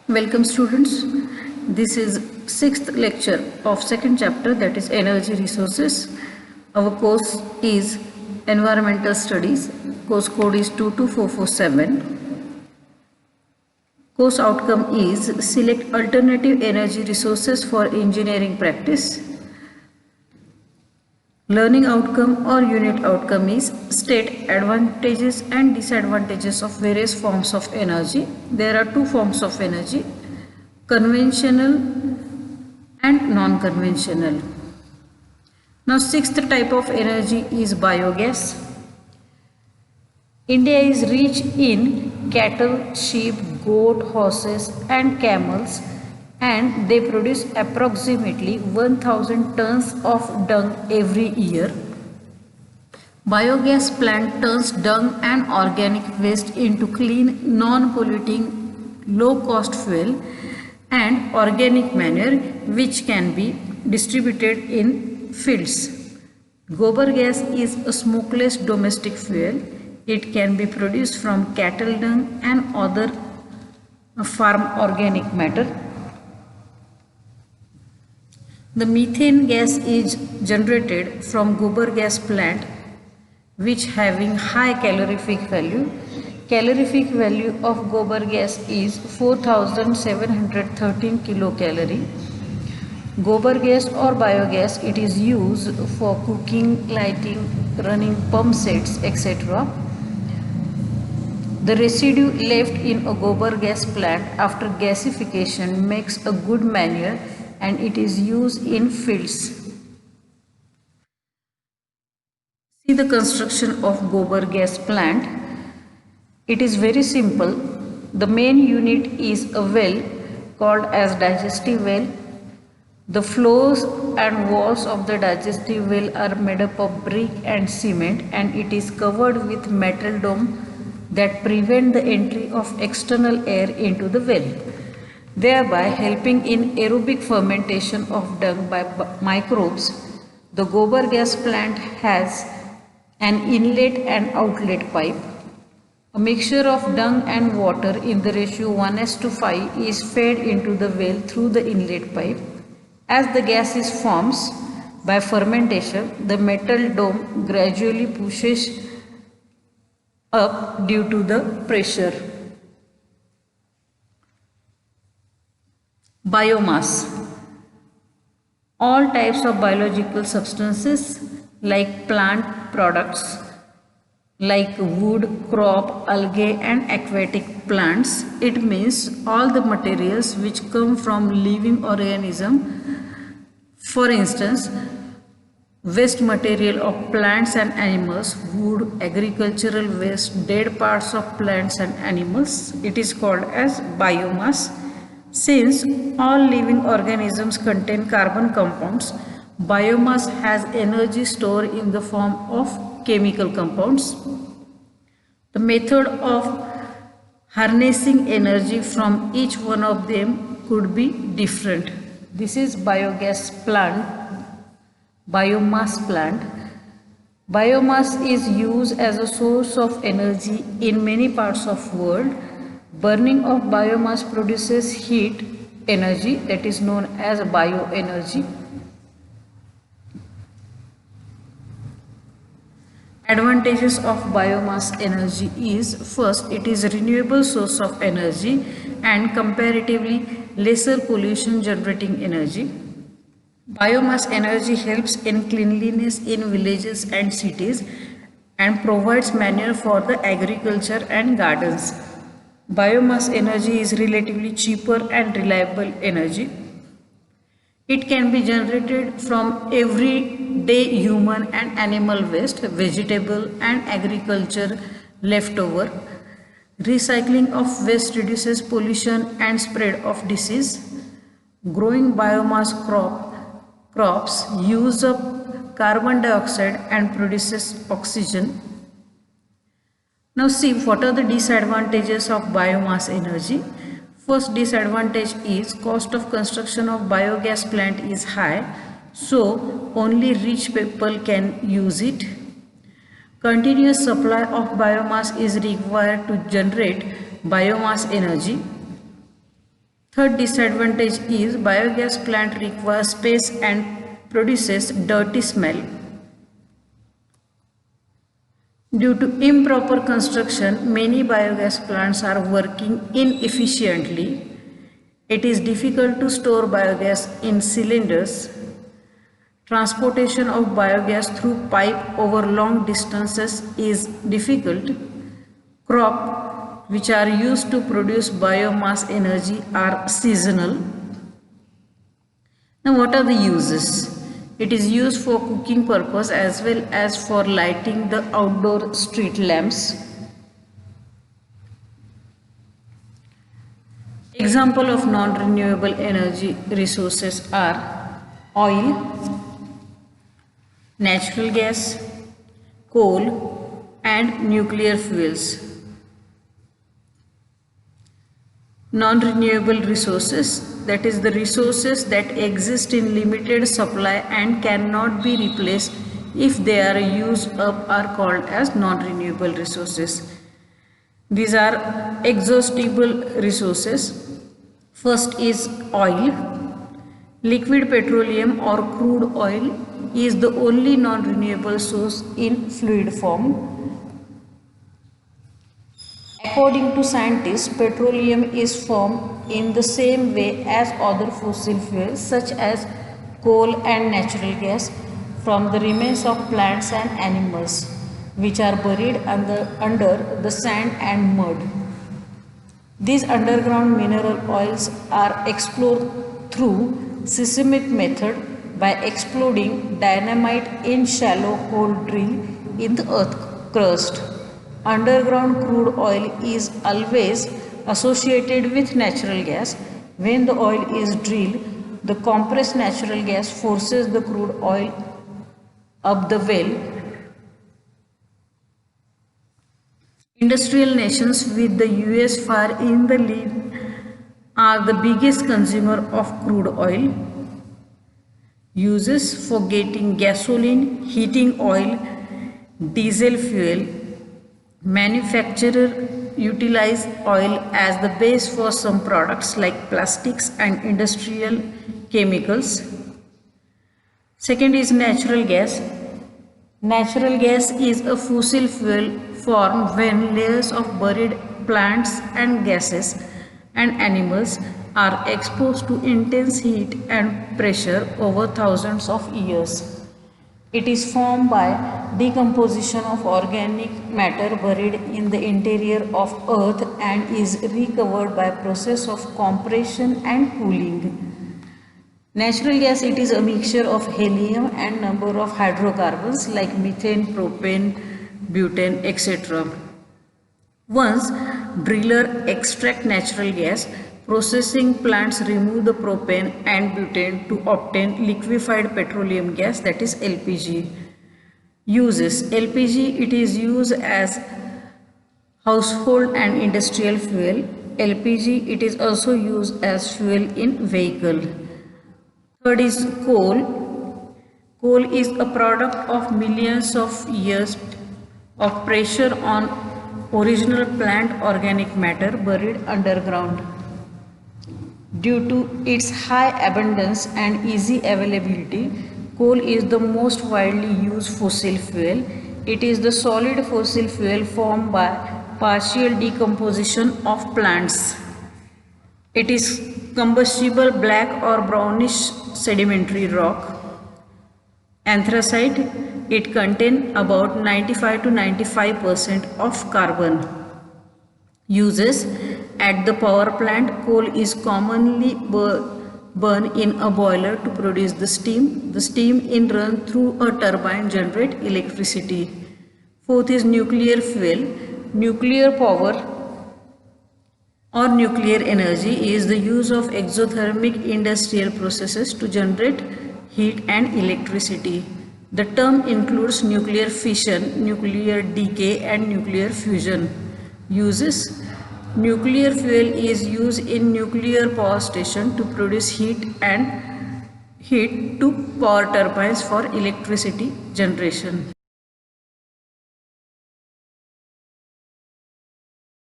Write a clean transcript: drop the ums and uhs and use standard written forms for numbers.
Welcome students. This is sixth lecture of second chapter, that is energy resources. Our course is environmental studies. Course code is 22447. Course outcome is select alternative energy resources for engineering practice. Learning outcome or unit outcome is state advantages and disadvantages of various forms of energy. There are two forms of energy, conventional and non-conventional. Now sixth type of energy is biogas. India is rich in cattle, sheep, goat, horses and camels, and they produce approximately 1000 tons of dung every year. Biogas plant turns dung and organic waste into clean, non-polluting, low-cost fuel and organic manure which can be distributed in fields. Gobar gas is a smokeless domestic fuel. It can be produced from cattle dung and other farm organic matter. The methane gas is generated from gobar gas plant which having high calorific value. Calorific value of gobar gas is 4713 kilocalorie. Gobar gas or biogas, it is used for cooking, lighting, running pump sets, etc. The residue left in a gobar gas plant after gasification makes a good manure and it is used in fields. See the construction of gobar gas plant. It is very simple. The main unit is a well called as digestive well. The floors and walls of the digestive well are made up of brick and cement, and it is covered with metal dome that prevent the entry of external air into the well, thereby helping in aerobic fermentation of dung by microbes. The gobar gas plant has an inlet and outlet pipe. A mixture of dung and water in the ratio 1:5 is fed into the well through the inlet pipe. As the gas is forms by fermentation, the metal dome gradually pushes up due to the pressure. Biomass. All types of biological substances like plant products like wood, crop, algae and aquatic plants. It means all the materials which come from living organism. For instance, waste material of plants and animals, wood, agricultural waste, dead parts of plants and animals, it is called as biomass. Since all living organisms contain carbon compounds, biomass has energy stored in the form of chemical compounds. The method of harnessing energy from each one of them could be different. This is biogas plant, biomass plant. Biomass is used as a source of energy in many parts of the world. Burning of biomass produces heat energy, that is known as bioenergy. Advantages of biomass energy is, first, it is a renewable source of energy and comparatively lesser pollution generating energy. Biomass energy helps in cleanliness in villages and cities and provides manure for the agriculture and gardens. Biomass energy is relatively cheaper and reliable energy. It can be generated from everyday human and animal waste, vegetable and agriculture leftover. Recycling of waste reduces pollution and spread of disease. Growing biomass crops use up carbon dioxide and produces oxygen. Now see what are the disadvantages of biomass energy. First disadvantage is cost of construction of biogas plant is high, so only rich people can use it. Continuous supply of biomass is required to generate biomass energy. Third disadvantage is biogas plant requires space and produces dirty smell. Due to improper construction, many biogas plants are working inefficiently. It is difficult to store biogas in cylinders. Transportation of biogas through pipe over long distances is difficult. Crops which are used to produce biomass energy are seasonal. Now what are the uses? It is used for cooking purpose as well as for lighting the outdoor street lamps. Example of non-renewable energy resources are oil, natural gas, coal and nuclear fuels. Non-renewable resources, that is the resources that exist in limited supply and cannot be replaced if they are used up, are called as non-renewable resources. These are exhaustible resources. First is oil. Liquid petroleum or crude oil is the only non-renewable source in fluid form. According to scientists, petroleum is formed in the same way as other fossil fuels such as coal and natural gas from the remains of plants and animals which are buried under the sand and mud. These underground mineral oils are explored through seismic method by exploding dynamite in shallow hole drill in the earth crust. Underground crude oil is always associated with natural gas. When the oil is drilled, the compressed natural gas forces the crude oil up the well. Industrial nations with the US far in the lead are the biggest consumer of crude oil. Uses for getting gasoline, heating oil, diesel fuel. Manufacturers utilize oil as the base for some products like plastics and industrial chemicals. Second is natural gas. Natural gas is a fossil fuel formed when layers of buried plants and gases and animals are exposed to intense heat and pressure over thousands of years. It is formed by decomposition of organic matter buried in the interior of earth and is recovered by process of compression and cooling. Natural gas, it is a mixture of helium and number of hydrocarbons like methane, propane, butane, etc. Once driller extract natural gas, processing plants remove the propane and butane to obtain liquefied petroleum gas, that is LPG. Uses. LPG, it is used as household and industrial fuel. LPG, it is also used as fuel in vehicle. Third is coal. Coal is a product of millions of years of pressure on original plant organic matter buried underground. Due to its high abundance and easy availability, coal is the most widely used fossil fuel. It is the solid fossil fuel formed by partial decomposition of plants. It is combustible black or brownish sedimentary rock. Anthracite, it contains about 95 to 95% of carbon. Uses. At the power plant, coal is commonly burned in a boiler to produce the steam. The steam in run through a turbine generate electricity. Fourth is nuclear fuel. Nuclear power or nuclear energy is the use of exothermic industrial processes to generate heat and electricity. The term includes nuclear fission, nuclear decay and nuclear fusion. Uses. Nuclear fuel is used in nuclear power station to produce heat to power turbines for electricity generation.